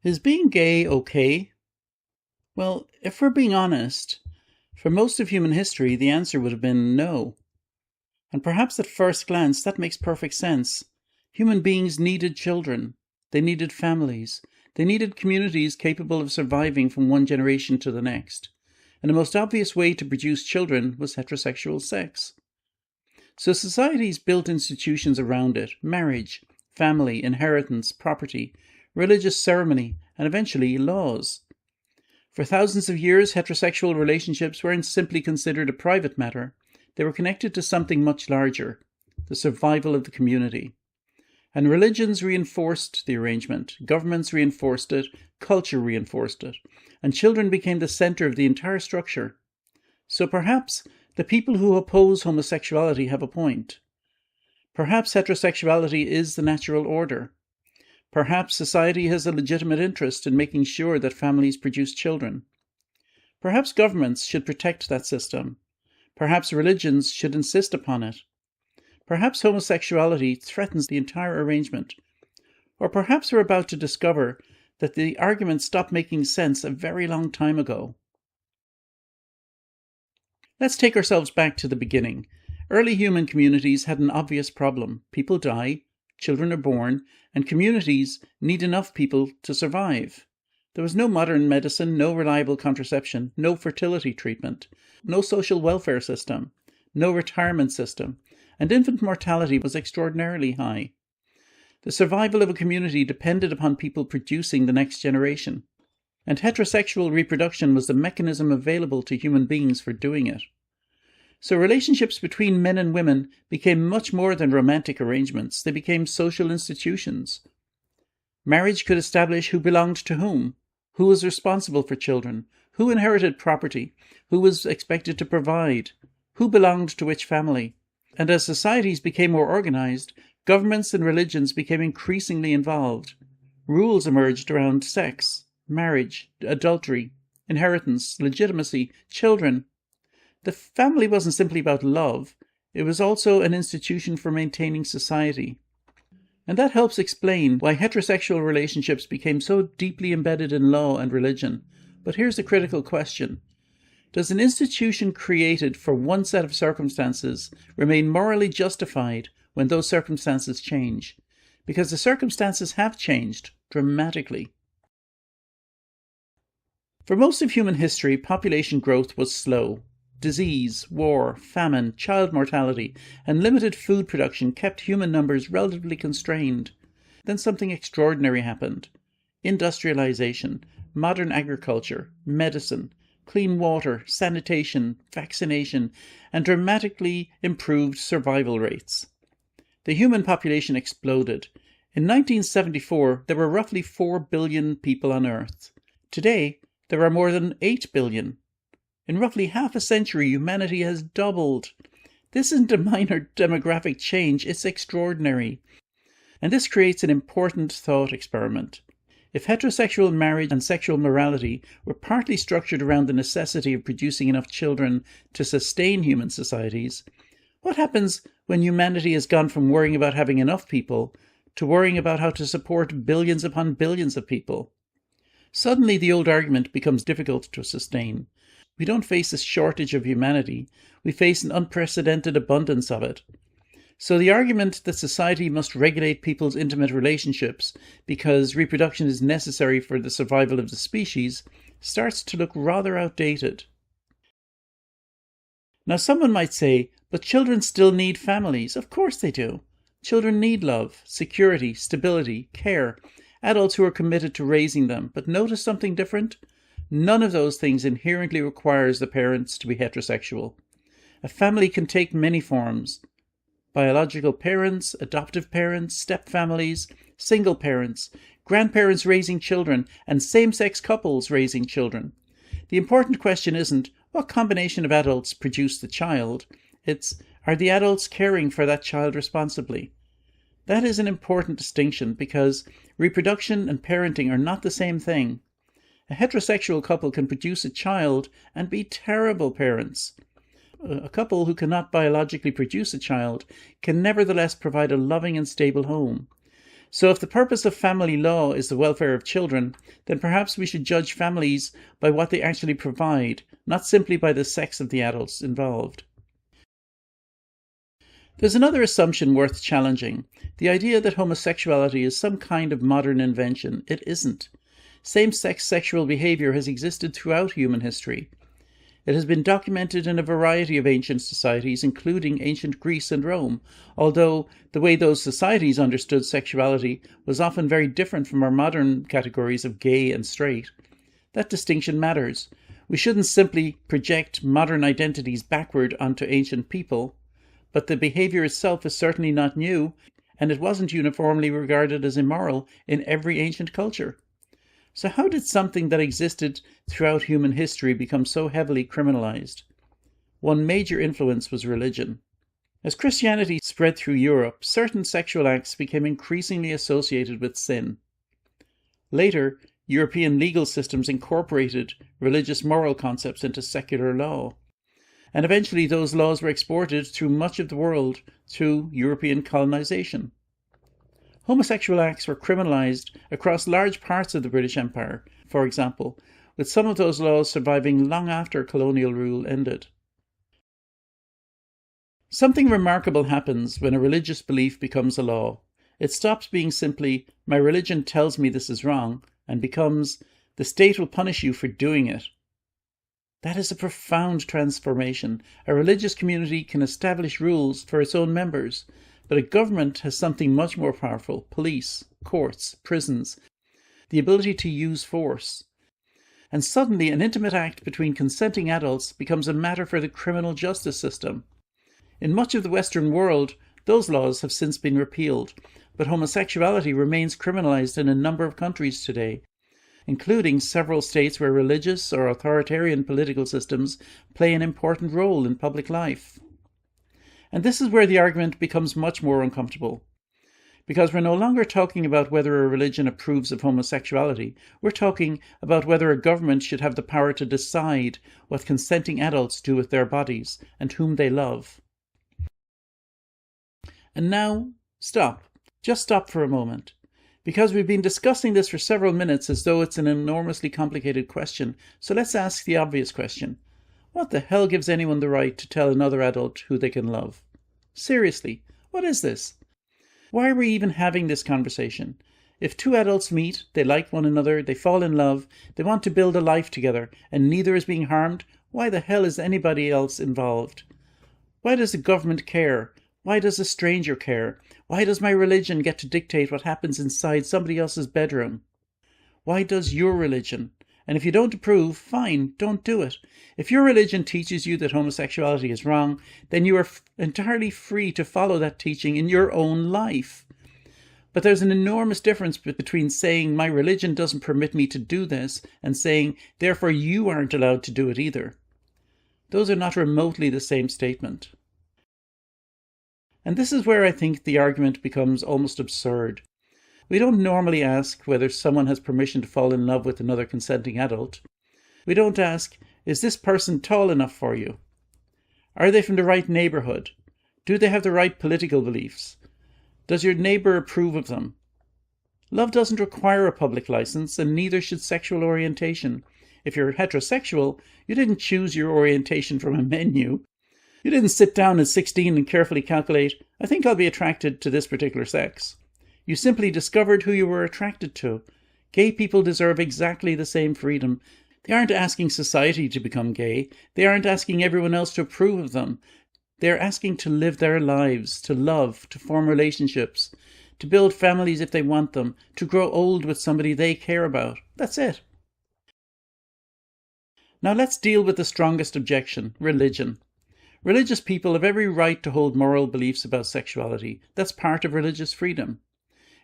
Is being gay okay? Well, if we're being honest, for most of human history, the answer would have been no. And perhaps at first glance, that makes perfect sense. Human beings needed children. They needed families. They needed communities capable of surviving from one generation to the next. And the most obvious way to produce children was heterosexual sex. So societies built institutions around it: marriage, family, inheritance, property, religious ceremony, and eventually laws. For thousands of years, heterosexual relationships weren't simply considered a private matter. They were connected to something much larger: the survival of the community. And religions reinforced the arrangement, governments reinforced it, culture reinforced it, and children became the center of the entire structure. So perhaps the people who oppose homosexuality have a point. Perhaps heterosexuality is the natural order. Perhaps society has a legitimate interest in making sure that families produce children. Perhaps governments should protect that system. Perhaps religions should insist upon it. Perhaps homosexuality threatens the entire arrangement. Or perhaps we're about to discover that the argument stopped making sense a very long time ago. Let's take ourselves back to the beginning. Early human communities had an obvious problem. People die, children are born, and communities need enough people to survive. There was no modern medicine, no reliable contraception, no fertility treatment, no social welfare system, no retirement system, and infant mortality was extraordinarily high. The survival of a community depended upon people producing the next generation, and heterosexual reproduction was the mechanism available to human beings for doing it. So relationships between men and women became much more than romantic arrangements. They became social institutions. Marriage could establish who belonged to whom, who was responsible for children, who inherited property, who was expected to provide, who belonged to which family. And as societies became more organized, governments and religions became increasingly involved. Rules emerged around sex, marriage, adultery, inheritance, legitimacy, children. The family wasn't simply about love, it was also an institution for maintaining society. And that helps explain why heterosexual relationships became so deeply embedded in law and religion. But here's the critical question. Does an institution created for one set of circumstances remain morally justified when those circumstances change? Because the circumstances have changed dramatically. For most of human history, population growth was slow. Disease, war, famine, child mortality, and limited food production kept human numbers relatively constrained. Then something extraordinary happened. Industrialization, modern agriculture, medicine, clean water, sanitation, vaccination, and dramatically improved survival rates. The human population exploded. In 1974, there were roughly 4 billion people on Earth. Today, there are more than 8 billion. In roughly half a century, humanity has doubled. This isn't a minor demographic change, it's extraordinary. And this creates an important thought experiment. If heterosexual marriage and sexual morality were partly structured around the necessity of producing enough children to sustain human societies, what happens when humanity has gone from worrying about having enough people to worrying about how to support billions upon billions of people? Suddenly the old argument becomes difficult to sustain. We don't face a shortage of humanity, we face an unprecedented abundance of it. So the argument that society must regulate people's intimate relationships because reproduction is necessary for the survival of the species starts to look rather outdated. Now someone might say, but children still need families. Of course they do. Children need love, security, stability, care, adults who are committed to raising them. But notice something different? None of those things inherently requires the parents to be heterosexual. A family can take many forms. Biological parents, adoptive parents, step-families, single parents, grandparents raising children, and same-sex couples raising children. The important question isn't, what combination of adults produce the child? It's, are the adults caring for that child responsibly? That is an important distinction because reproduction and parenting are not the same thing. A heterosexual couple can produce a child and be terrible parents. A couple who cannot biologically produce a child can nevertheless provide a loving and stable home. So if the purpose of family law is the welfare of children, then perhaps we should judge families by what they actually provide, not simply by the sex of the adults involved. There's another assumption worth challenging, the idea that homosexuality is some kind of modern invention. It isn't. Same-sex sexual behavior has existed throughout human history. It has been documented in a variety of ancient societies, including ancient Greece and Rome, although the way those societies understood sexuality was often very different from our modern categories of gay and straight. That distinction matters. We shouldn't simply project modern identities backward onto ancient people, but the behavior itself is certainly not new, and it wasn't uniformly regarded as immoral in every ancient culture. So how did something that existed throughout human history become so heavily criminalized? One major influence was religion. As Christianity spread through Europe, certain sexual acts became increasingly associated with sin. Later, European legal systems incorporated religious moral concepts into secular law. And eventually those laws were exported through much of the world through European colonization. Homosexual acts were criminalized across large parts of the British Empire, for example, with some of those laws surviving long after colonial rule ended. Something remarkable happens when a religious belief becomes a law. It stops being simply, my religion tells me this is wrong, and becomes, the state will punish you for doing it. That is a profound transformation. A religious community can establish rules for its own members, but a government has something much more powerful: police, courts, prisons, the ability to use force. And suddenly an intimate act between consenting adults becomes a matter for the criminal justice system. In much of the Western world, those laws have since been repealed, but homosexuality remains criminalized in a number of countries today, including several states where religious or authoritarian political systems play an important role in public life. And this is where the argument becomes much more uncomfortable. Because we're no longer talking about whether a religion approves of homosexuality. We're talking about whether a government should have the power to decide what consenting adults do with their bodies and whom they love. And now, stop. Just stop for a moment. Because we've been discussing this for several minutes as though it's an enormously complicated question, so let's ask the obvious question. What the hell gives anyone the right to tell another adult who they can love? Seriously, what is this? Why are we even having this conversation? If two adults meet, they like one another, they fall in love, they want to build a life together, and neither is being harmed, why the hell is anybody else involved? Why does the government care? Why does a stranger care? Why does my religion get to dictate what happens inside somebody else's bedroom? Why does your religion? And if you don't approve, fine, don't do it. If your religion teaches you that homosexuality is wrong, then you are entirely free to follow that teaching in your own life. But there's an enormous difference between saying, my religion doesn't permit me to do this, and saying, therefore you aren't allowed to do it either. Those are not remotely the same statement. And this is where I think the argument becomes almost absurd. We don't normally ask whether someone has permission to fall in love with another consenting adult. We don't ask, is this person tall enough for you? Are they from the right neighborhood? Do they have the right political beliefs? Does your neighbor approve of them? Love doesn't require a public license, and neither should sexual orientation. If you're heterosexual, you didn't choose your orientation from a menu. You didn't sit down at 16 and carefully calculate, I think I'll be attracted to this particular sex. You simply discovered who you were attracted to. Gay people deserve exactly the same freedom. They aren't asking society to become gay. They aren't asking everyone else to approve of them. They're asking to live their lives, to love, to form relationships, to build families if they want them, to grow old with somebody they care about. That's it. Now let's deal with the strongest objection, religion. Religious people have every right to hold moral beliefs about sexuality. That's part of religious freedom.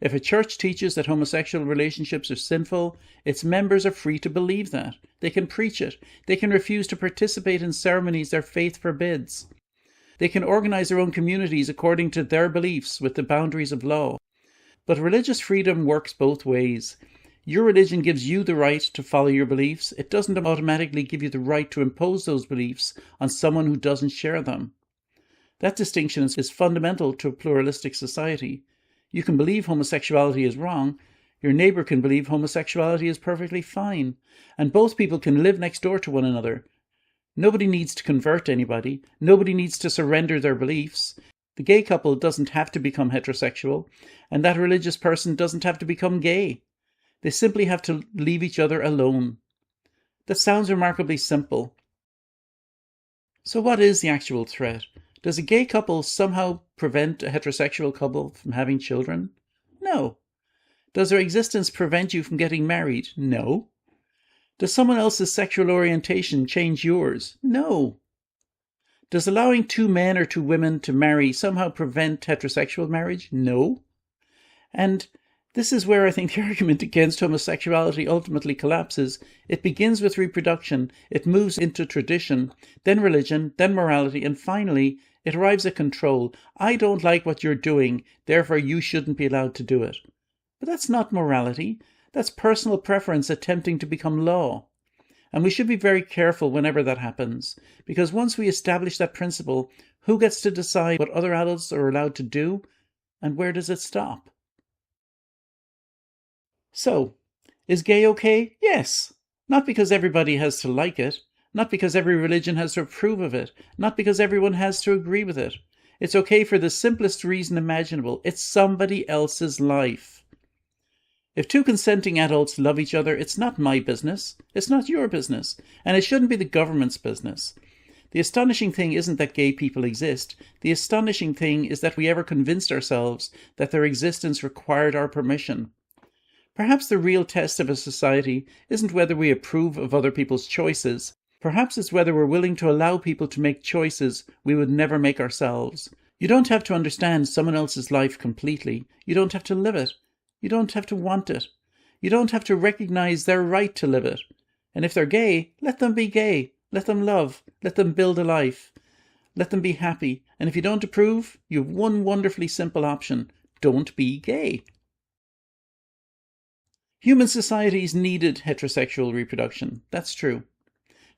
If a church teaches that homosexual relationships are sinful, its members are free to believe that. They can preach it. They can refuse to participate in ceremonies their faith forbids. They can organize their own communities according to their beliefs with the boundaries of law. But religious freedom works both ways. Your religion gives you the right to follow your beliefs. It doesn't automatically give you the right to impose those beliefs on someone who doesn't share them. That distinction is fundamental to a pluralistic society. You can believe homosexuality is wrong. Your neighbour can believe homosexuality is perfectly fine. And both people can live next door to one another. Nobody needs to convert anybody. Nobody needs to surrender their beliefs. The gay couple doesn't have to become heterosexual, and that religious person doesn't have to become gay. They simply have to leave each other alone. That sounds remarkably simple. So what is the actual threat? Does a gay couple somehow prevent a heterosexual couple from having children? No. Does their existence prevent you from getting married? No. Does someone else's sexual orientation change yours? No. Does allowing 2 men or 2 women to marry somehow prevent heterosexual marriage? No. And this is where I think the argument against homosexuality ultimately collapses. It begins with reproduction, it moves into tradition, then religion, then morality, and finally it arrives at control. I don't like what you're doing, therefore you shouldn't be allowed to do it. But that's not morality. That's personal preference attempting to become law. And we should be very careful whenever that happens, because once we establish that principle, who gets to decide what other adults are allowed to do, and where does it stop? So, is gay okay? Yes. Not because everybody has to like it, not because every religion has to approve of it, not because everyone has to agree with it. It's okay for the simplest reason imaginable. It's somebody else's life. If 2 consenting adults love each other, it's not my business, it's not your business, and it shouldn't be the government's business. The astonishing thing isn't that gay people exist. The astonishing thing is that we ever convinced ourselves that their existence required our permission. Perhaps the real test of a society isn't whether we approve of other people's choices. Perhaps it's whether we're willing to allow people to make choices we would never make ourselves. You don't have to understand someone else's life completely. You don't have to live it. You don't have to want it. You don't have to recognize their right to live it. And if they're gay, let them be gay. Let them love. Let them build a life. Let them be happy. And if you don't approve, you have one wonderfully simple option. Don't be gay. Human societies needed heterosexual reproduction. That's true.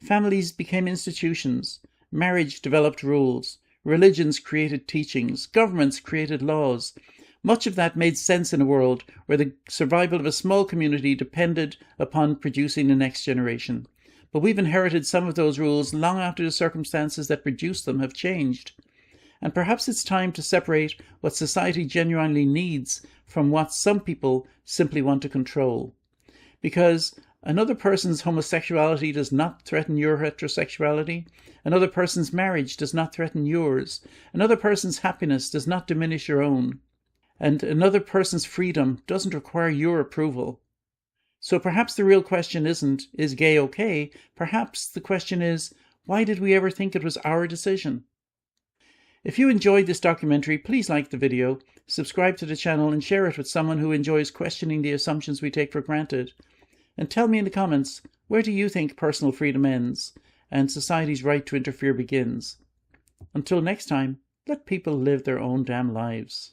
Families became institutions. Marriage developed rules. Religions created teachings. Governments created laws. Much of that made sense in a world where the survival of a small community depended upon producing the next generation. But we've inherited some of those rules long after the circumstances that produced them have changed. And perhaps it's time to separate what society genuinely needs from what some people simply want to control. Because another person's homosexuality does not threaten your heterosexuality. Another person's marriage does not threaten yours. Another person's happiness does not diminish your own. And another person's freedom doesn't require your approval. So perhaps the real question isn't, is gay okay? Perhaps the question is, why did we ever think it was our decision? If you enjoyed this documentary, please like the video, subscribe to the channel and share it with someone who enjoys questioning the assumptions we take for granted. And tell me in the comments, where do you think personal freedom ends and society's right to interfere begins? Until next time, let people live their own damn lives.